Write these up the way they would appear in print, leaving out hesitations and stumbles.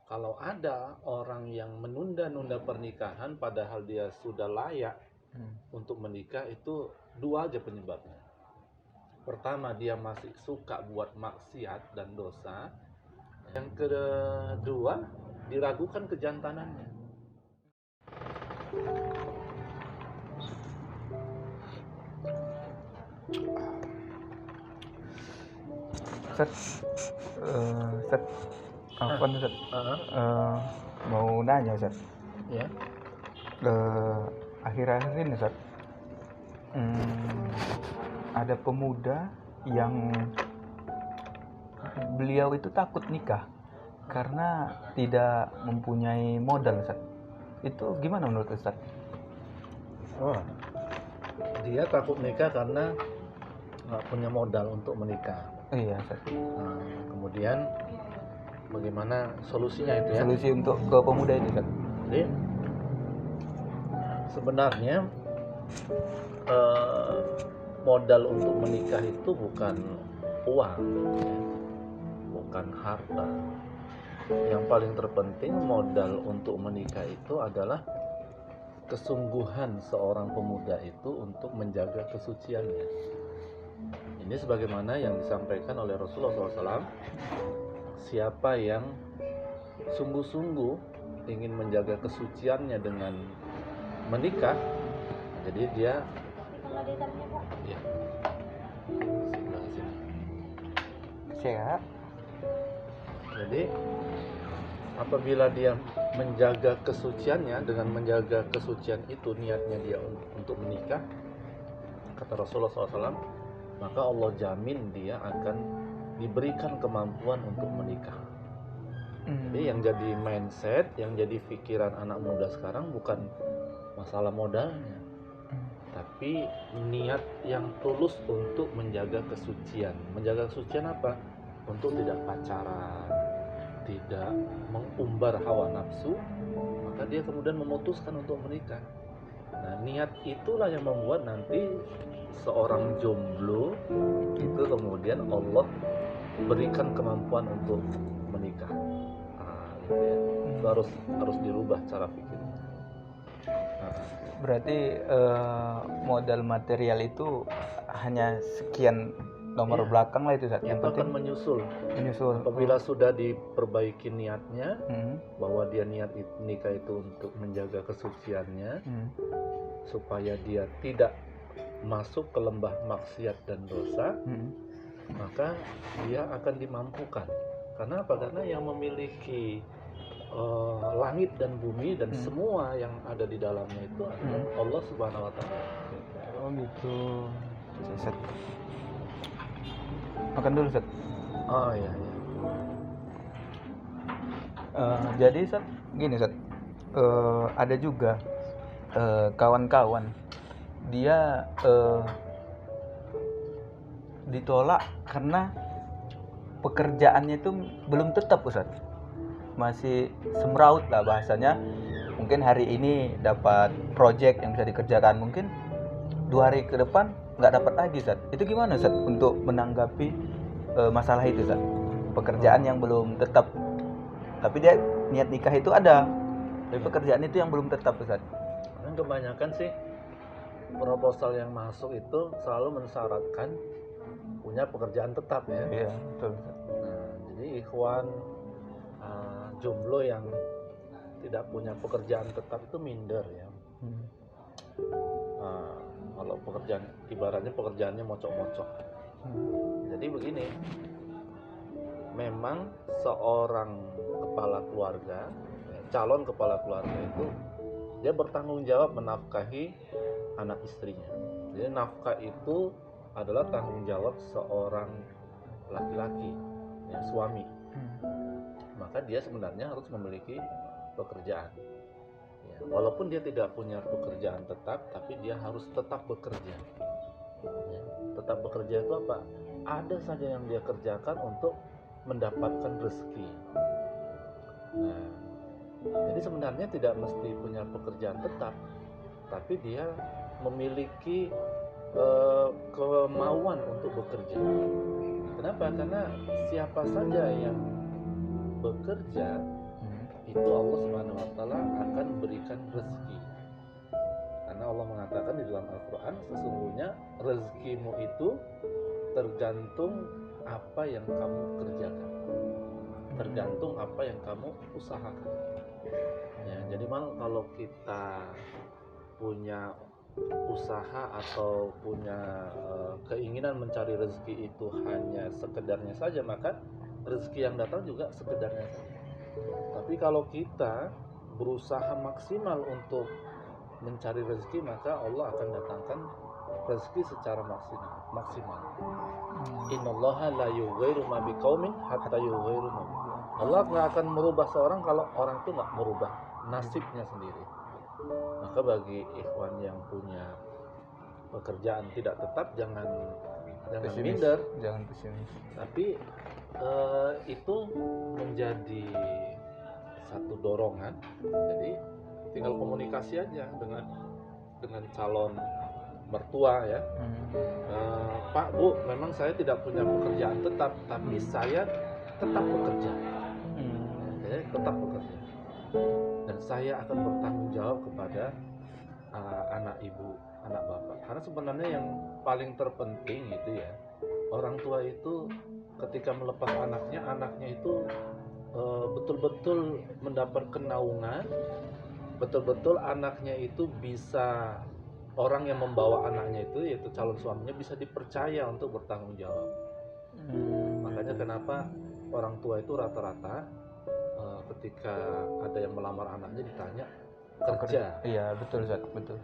kalau ada orang yang menunda-nunda pernikahan padahal dia sudah layak untuk menikah, itu dua aja penyebabnya. Pertama, dia masih suka buat maksiat dan dosa. Yang kedua, diragukan kejantanannya. Set, Set, apa nih Set? Mau nanya Set. Ya. Akhir-akhir ini Set, ada pemuda yang beliau itu takut nikah karena tidak mempunyai modal Set. Itu gimana menurut Ustaz? Oh, dia takut nikah karena nggak punya modal untuk menikah. Iya Ustaz. Nah, kemudian bagaimana solusinya itu ya? Solusi untuk ke pemuda ini Ustaz. Jadi sebenarnya modal untuk menikah itu bukan uang, bukan harta. Yang paling terpenting modal untuk menikah itu adalah kesungguhan seorang pemuda itu untuk menjaga kesuciannya. Ini sebagaimana yang disampaikan oleh Rasulullah SAW, siapa yang sungguh-sungguh ingin menjaga kesuciannya dengan menikah, jadi dia ya, sebelah sini. Sehat. Jadi apabila dia menjaga kesuciannya, dengan menjaga kesucian itu niatnya dia untuk menikah, kata Rasulullah SAW, maka Allah jamin dia akan diberikan kemampuan untuk menikah. Jadi yang jadi mindset, yang jadi pikiran anak muda sekarang bukan masalah modalnya, tapi niat yang tulus untuk menjaga kesucian. Menjaga kesucian apa? Untuk tidak pacaran, tidak mengumbar hawa nafsu, maka dia kemudian memutuskan untuk menikah. Nah, niat itulah yang membuat nanti seorang jomblo itu kemudian Allah berikan kemampuan untuk menikah. Gitu ya. Itu harus dirubah cara pikir. Berarti modal material itu hanya sekian nomor belakang lah itu Ustaz. Yang penting akan menyusul. Apabila sudah diperbaiki niatnya, bahwa dia niat nikah itu untuk menjaga kesuciannya, supaya dia tidak masuk ke lembah maksiat dan dosa, maka dia akan dimampukan. Karena apa? Karena yang memiliki langit dan bumi dan semua yang ada di dalamnya itu adalah Allah Subhanahu Wa Taala. Oh gitu. Set. Makan dulu Set. Oh iya. Jadi Set, gini Set, ada juga kawan-kawan dia ditolak karena pekerjaannya itu belum tetap Ustaz, masih semraut lah bahasanya. Mungkin hari ini dapat project yang bisa dikerjakan, mungkin 2 hari ke depan nggak dapat lagi Ustaz. Itu gimana Ustaz untuk menanggapi masalah itu Ustaz? Pekerjaan yang belum tetap, tapi dia niat nikah itu ada, tapi pekerjaan itu yang belum tetap Ustaz. Kan kebanyakan sih proposal yang masuk itu selalu mensyaratkan punya pekerjaan tetap ya. Iya, betul. Nah, jadi ikhwan jomblo yang tidak punya pekerjaan tetap itu minder ya. Kalau pekerjaan, ibaratnya pekerjaannya mocok-mocok. Jadi begini, memang seorang kepala keluarga, calon kepala keluarga itu dia bertanggung jawab menafkahi anak istrinya. Jadi nafkah itu adalah tanggung jawab seorang laki-laki, ya, suami. Maka dia sebenarnya harus memiliki pekerjaan. Ya, walaupun dia tidak punya pekerjaan tetap, tapi dia harus tetap bekerja. Ya, tetap bekerja itu apa? Ada saja yang dia kerjakan untuk mendapatkan rezeki. Nah, jadi sebenarnya tidak mesti punya pekerjaan tetap, tapi dia memiliki kemauan untuk bekerja. Kenapa? Karena siapa saja yang bekerja itu Allah Subhanahu wa taala akan berikan rezeki. Karena Allah mengatakan di dalam Al-Qur'an, sesungguhnya rezekimu itu tergantung apa yang kamu kerjakan. Tergantung apa yang kamu usahakan. Ya, jadi kalau kita punya usaha atau punya keinginan mencari rezeki itu hanya sekedarnya saja, maka rezeki yang datang juga sekedarnya saja. Tapi kalau kita berusaha maksimal untuk mencari rezeki, maka Allah akan datangkan rezeki secara maksimal. Innallaha la yughayyiru ma biqaumin hatta yughayyiru ma bi. Allah nggak akan merubah seorang kalau orang itu nggak merubah nasibnya sendiri. Maka bagi ikhwan yang punya pekerjaan tidak tetap, jangan minder, jangan pesimis. tapi itu menjadi satu dorongan. Jadi tinggal komunikasi aja dengan calon mertua ya. Pak, Bu, memang saya tidak punya pekerjaan tetap, tapi saya tetap bekerja. Tetap bekerja. Dan saya akan bertanggung jawab kepada anak ibu, anak bapak. Karena sebenarnya yang paling terpenting itu ya, orang tua itu ketika melepas anaknya itu betul-betul mendapat kenaungan, betul-betul anaknya itu bisa, orang yang membawa anaknya itu yaitu calon suaminya bisa dipercaya untuk bertanggung jawab. Makanya kenapa orang tua itu rata-rata ketika ada yang melamar anaknya ditanya kerja. Iya, betul Zat, betul.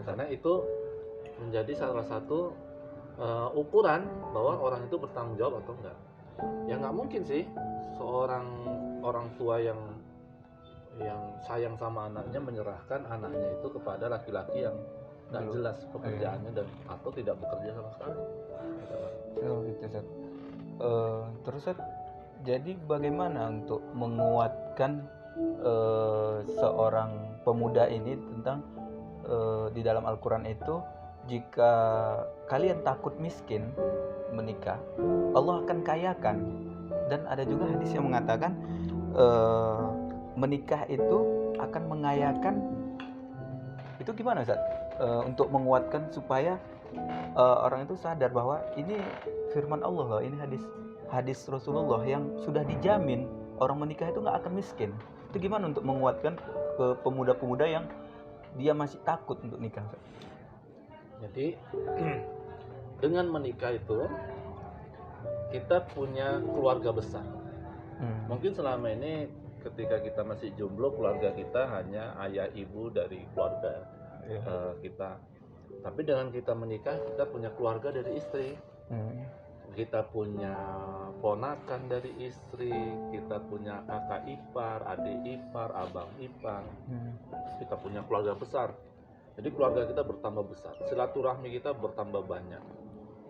Karena itu menjadi salah satu ukuran bahwa orang itu bertanggung jawab atau enggak. Ya nggak mungkin sih seorang orang tua yang sayang sama anaknya menyerahkan anaknya itu kepada laki-laki yang nggak jelas pekerjaannya dan atau tidak bekerja sama sekali. Gitu Zat. Terus Zat, jadi bagaimana untuk menguatkan seorang pemuda ini tentang di dalam Al-Quran itu, jika kalian takut miskin menikah, Allah akan kayakan. Dan ada juga hadis yang mengatakan menikah itu akan mengayakan. Itu gimana Ustaz? Untuk menguatkan supaya orang itu sadar bahwa ini firman Allah loh, ini hadis Rasulullah yang sudah dijamin orang menikah itu nggak akan miskin. Itu gimana untuk menguatkan ke pemuda-pemuda yang dia masih takut untuk nikah? Jadi dengan menikah itu kita punya keluarga besar. Mungkin selama ini ketika kita masih jomblo, keluarga kita hanya ayah ibu dari keluarga kita. Tapi dengan kita menikah, kita punya keluarga dari istri. Kita punya ponakan dari istri, kita punya kakak ipar, adik ipar, abang ipar. Kita punya keluarga besar. Jadi keluarga kita bertambah besar, silaturahmi kita bertambah banyak.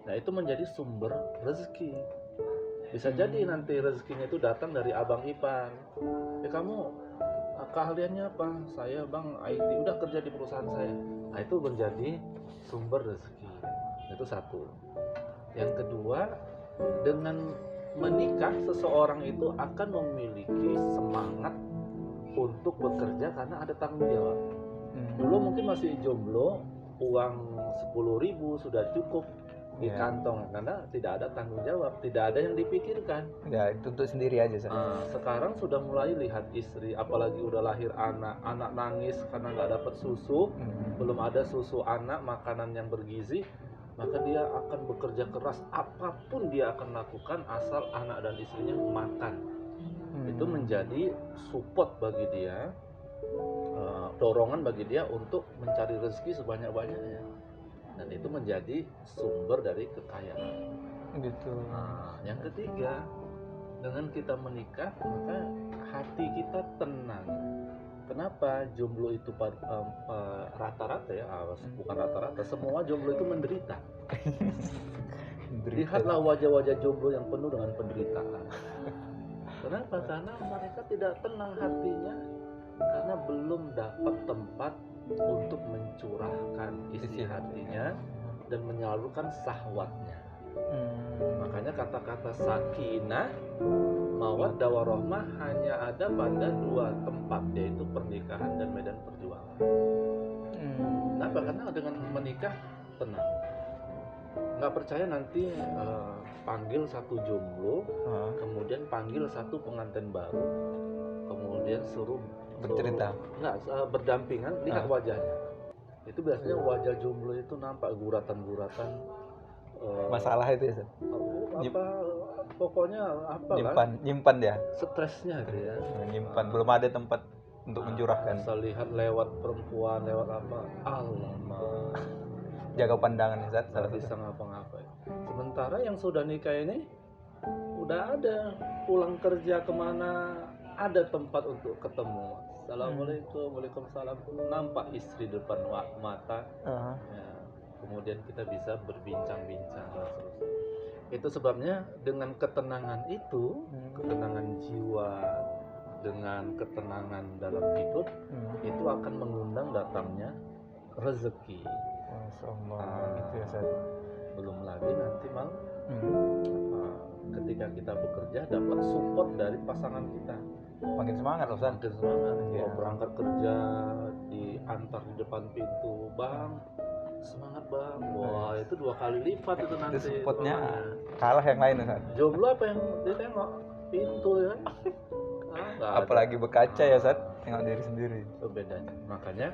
Nah, itu menjadi sumber rezeki. Bisa jadi nanti rezekinya itu datang dari abang ipar. Ya, kamu keahliannya apa? Saya bang IT, udah kerja di perusahaan saya. Nah, itu menjadi sumber rezeki. Itu satu. Yang kedua, dengan menikah seseorang itu akan memiliki semangat untuk bekerja karena ada tanggung jawab. Dulu mungkin masih jomblo, uang 10.000 sudah cukup di kantong karena tidak ada tanggung jawab, tidak ada yang dipikirkan. Ya, itu untuk sendiri aja. Sekarang sudah mulai lihat istri, apalagi udah lahir anak nangis karena nggak dapat susu, belum ada susu anak, makanan yang bergizi, maka dia akan bekerja keras, apapun dia akan lakukan asal anak dan istrinya makan. Itu menjadi support bagi dia, dorongan bagi dia untuk mencari rezeki sebanyak-banyaknya, dan itu menjadi sumber dari kekayaan. Gitu. Yang ketiga, dengan kita menikah maka hati kita tenang. Kenapa jomblo itu rata-rata ya, bukan rata-rata, semua jomblo itu menderita. Lihatlah wajah-wajah jomblo yang penuh dengan penderitaan. Kenapa? Karena mereka tidak tenang hatinya, karena belum dapat tempat untuk mencurahkan isi hatinya dan menyalurkan syahwatnya. Makanya kata-kata sakinah, mawaddah warahmah hanya ada pada 2 tempat, yaitu pernikahan dan medan perjuangan. Kenapa? Karena dengan menikah tenang. Nggak percaya nanti panggil satu jomblo, kemudian panggil satu pengantin baru, kemudian suruh Bercerita. nggak berdampingan, lihat wajahnya. Itu biasanya wajah jomblo itu nampak guratan-guratan Masalah itu ya, Ustaz? Pokoknya apa nyimpan dia, stresnya gitu ya. nyimpan, belum ada tempat untuk mencurahkan. Asal lihat lewat perempuan, lewat apa, alamak, Jaga pandangan ya, Ustaz, salah nggak bisa satu. ngapa-ngapain. Sementara yang sudah nikah ini udah ada, pulang kerja kemana ada tempat untuk ketemu. Assalamualaikum, waalaikumsalam, nampak istri depan mata. Ya, kemudian kita bisa berbincang-bincang dan seterusnya. Itu sebabnya dengan ketenangan itu, ketenangan jiwa, dengan ketenangan dalam hidup, itu akan mengundang datangnya rezeki. Masya Allah, gitu ya, Ustaz. Belum lagi nanti malam ketika kita bekerja dapat support dari pasangan kita, Makin semangat loh, Ustaz. makin semangat. Iya. Kalau berangkat kerja diantar di depan pintu, bang, semangat bang, wah itu 2 kali lipat itu nanti. Itu supportnya semangatnya. kalah yang lain, Ustaz. Jomblo apa yang ditengok pintu ya? Nggak Apalagi ada. berkaca ya, Ustaz, tengok diri sendiri. Itu bedanya. Makanya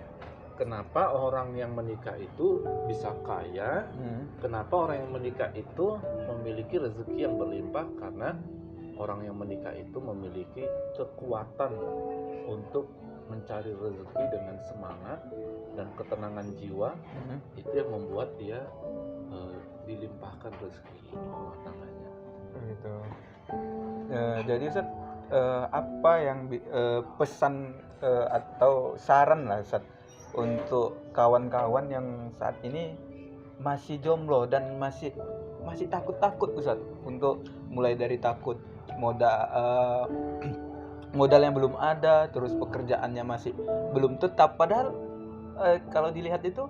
kenapa orang yang menikah itu bisa kaya? Kenapa orang yang menikah itu memiliki rezeki yang berlimpah? Karena orang yang menikah itu memiliki kekuatan untuk mencari rezeki dengan semangat dan ketenangan jiwa. Itu yang membuat dia dilimpahkan rezeki rumah tangganya. Gitu. Jadi Ustaz, apa yang pesan atau saran lah, Ustaz, untuk kawan-kawan yang saat ini masih jomblo dan masih takut-takut, Ustaz, untuk mulai dari takut modal yang belum ada, terus pekerjaannya masih belum tetap, padahal kalau dilihat itu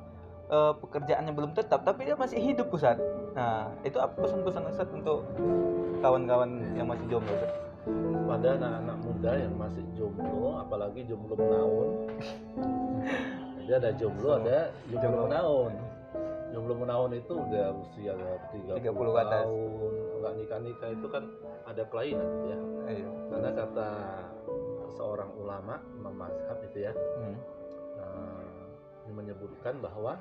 pekerjaannya belum tetap tapi dia masih hidup, Ustaz. Nah, itu apa pesan-pesan Ustaz untuk kawan-kawan yang masih jomblo, Ustaz? Pada anak-anak muda yang masih jomblo, apalagi jomblo menaun. Jadi ada jomblo, ada jomblo menaun. Jomblo menaun itu udah usia 30 ke atas. tahun, nggak nikah-nikah, itu kan ada kelainan ya. Iya. Karena kata seorang ulama, imam mazhab itu ya, menyebutkan bahwa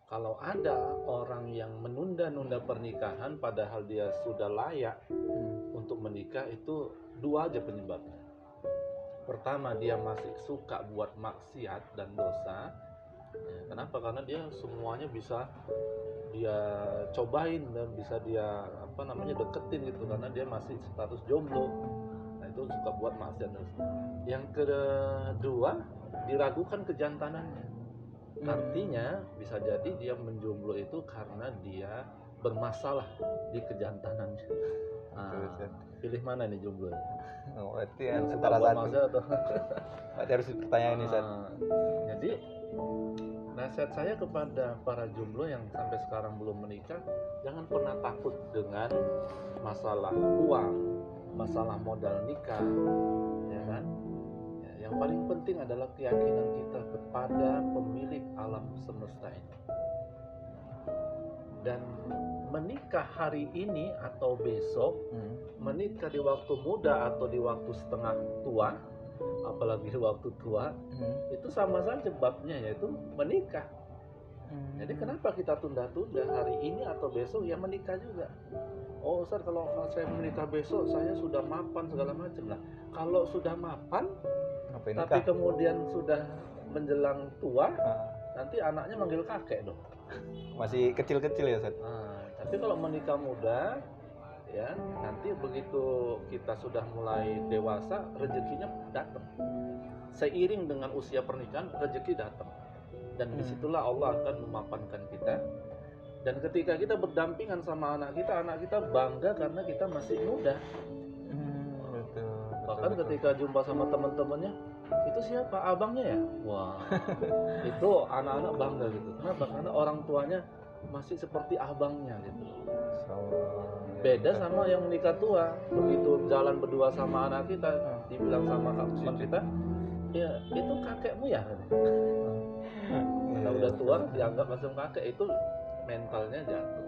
kalau ada orang yang menunda-nunda pernikahan padahal dia sudah layak untuk menikah, itu 2 aja penyebabnya. Pertama, dia masih suka buat maksiat dan dosa. Ya, kenapa? Karena dia semuanya bisa dia cobain dan bisa dia deketin gitu, karena dia masih status jomblo. Nah, itu suka buat maksiat dan dosa. Yang kedua, diragukan kejantanannya. Artinya bisa jadi dia menjomblo itu karena dia bermasalah di kejantanannya. Pilih mana nih jomblo? Berarti Yang suka antara buat satu. maksiat atau Berarti harus pertanyaan ini, Ustaz. Jadi nasihat saya kepada para jomblo yang sampai sekarang belum menikah, jangan pernah takut dengan masalah uang, masalah modal nikah, ya kan? Yang paling penting adalah keyakinan kita kepada pemilik alam semesta ini. Dan menikah hari ini atau besok, menikah di waktu muda atau di waktu setengah tua, apalagi di waktu tua, itu sama saja babnya, yaitu menikah. Jadi kenapa kita tunda-tunda hari ini atau besok, ya menikah juga. Oh Ustaz, kalau saya menikah besok saya sudah mapan segala macam. Nah, kalau sudah mapan tapi kemudian sudah menjelang tua, nanti anaknya manggil kakek dong. Masih kecil-kecil ya, Ustaz. Tapi kalau menikah muda, ya nanti begitu kita sudah mulai dewasa, rezekinya datang. Seiring dengan usia pernikahan, rezeki datang. Dan disitulah Allah akan memapankan kita. Dan ketika kita berdampingan sama anak kita bangga karena kita masih muda. Bahkan ketika jumpa sama teman-temannya, itu siapa? Abangnya ya? Wah, itu anak-anak bangga gitu. Kenapa? Karena orang tuanya masih seperti abangnya gitu. So, Beda sama yang menikah tua, begitu jalan berdua sama anak kita, dibilang sama teman kita, ya itu kakekmu ya. Karena udah tua dianggap macam kakek, itu mentalnya jatuh.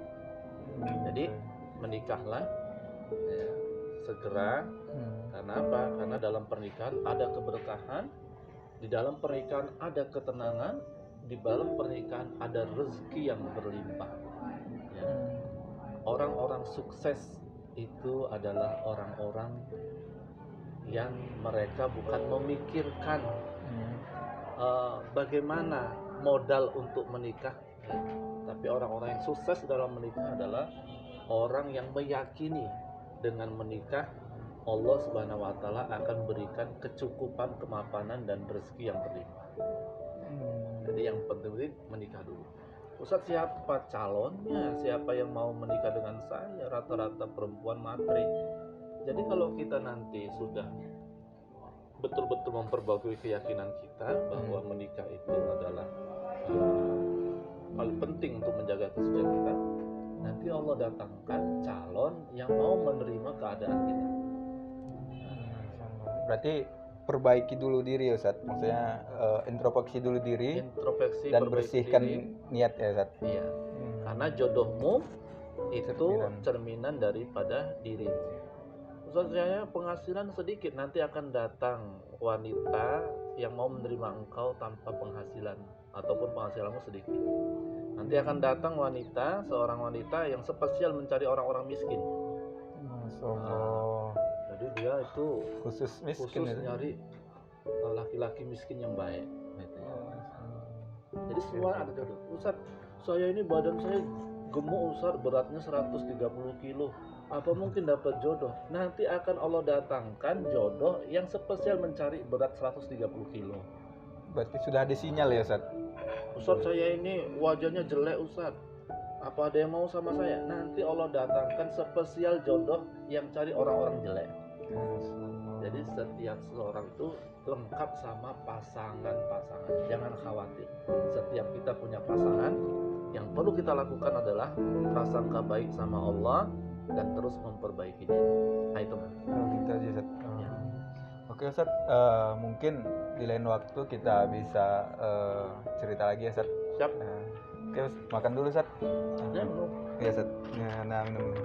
Jadi menikahlah ya, segera. Karena apa? Karena dalam pernikahan ada keberkahan, di dalam pernikahan ada ketenangan, di dalam pernikahan ada rezeki yang berlimpah. Ya. Orang-orang sukses itu adalah orang-orang yang mereka bukan memikirkan bagaimana modal untuk menikah, ya. Tapi orang-orang yang sukses dalam menikah adalah orang yang meyakini dengan menikah Allah Subhanahu wa taala akan berikan kecukupan, kemapanan dan rezeki yang berlimpah. Jadi yang penting menikah dulu. Ustaz, siapa calonnya? Siapa yang mau menikah dengan saya? Rata-rata perempuan matri. Jadi kalau kita nanti sudah betul-betul memperbaiki keyakinan kita bahwa menikah itu adalah paling penting untuk menjaga kesucian kita, nanti Allah datangkan calon yang mau menerima keadaan kita. Berarti perbaiki dulu diri ya Ustaz, maksudnya introspeksi dulu diri, introspeksi dan bersihkan diri. niat ya Ustaz. Iya. Karena jodohmu itu cerminan daripada dirimu. Ustaz, saya penghasilan sedikit, nanti akan datang wanita yang mau menerima engkau tanpa penghasilan ataupun penghasilanmu sedikit. Nanti akan datang seorang wanita yang spesial mencari orang-orang miskin. Jadi dia itu khusus nyari laki-laki miskin yang baik. Gitu ya. Jadi semua ada jodoh. Ustaz, saya ini badan saya gemuk Ustaz, beratnya 130 kilo. Apa mungkin dapat jodoh? Nanti akan Allah datangkan jodoh yang spesial mencari berat 130 kilo. Berarti sudah ada sinyal ya Ustaz? Ustaz, saya ini wajahnya jelek Ustaz, apa ada yang mau sama saya? Nanti Allah datangkan spesial jodoh yang cari orang-orang jelek. Jadi setiap seorang itu lengkap sama pasangan-pasangan. Jangan khawatir, setiap kita punya pasangan. Yang perlu kita lakukan adalah prasangka baik sama Allah dan terus memperbaiki diri. Nah itu kan. Gitu aja Ustaz. Oke Ustaz, mungkin di lain waktu kita bisa cerita lagi ya Ustaz. Siap. Oke, makan dulu Ustaz. Ya, belum. Iya Ustaz. Nah, minum.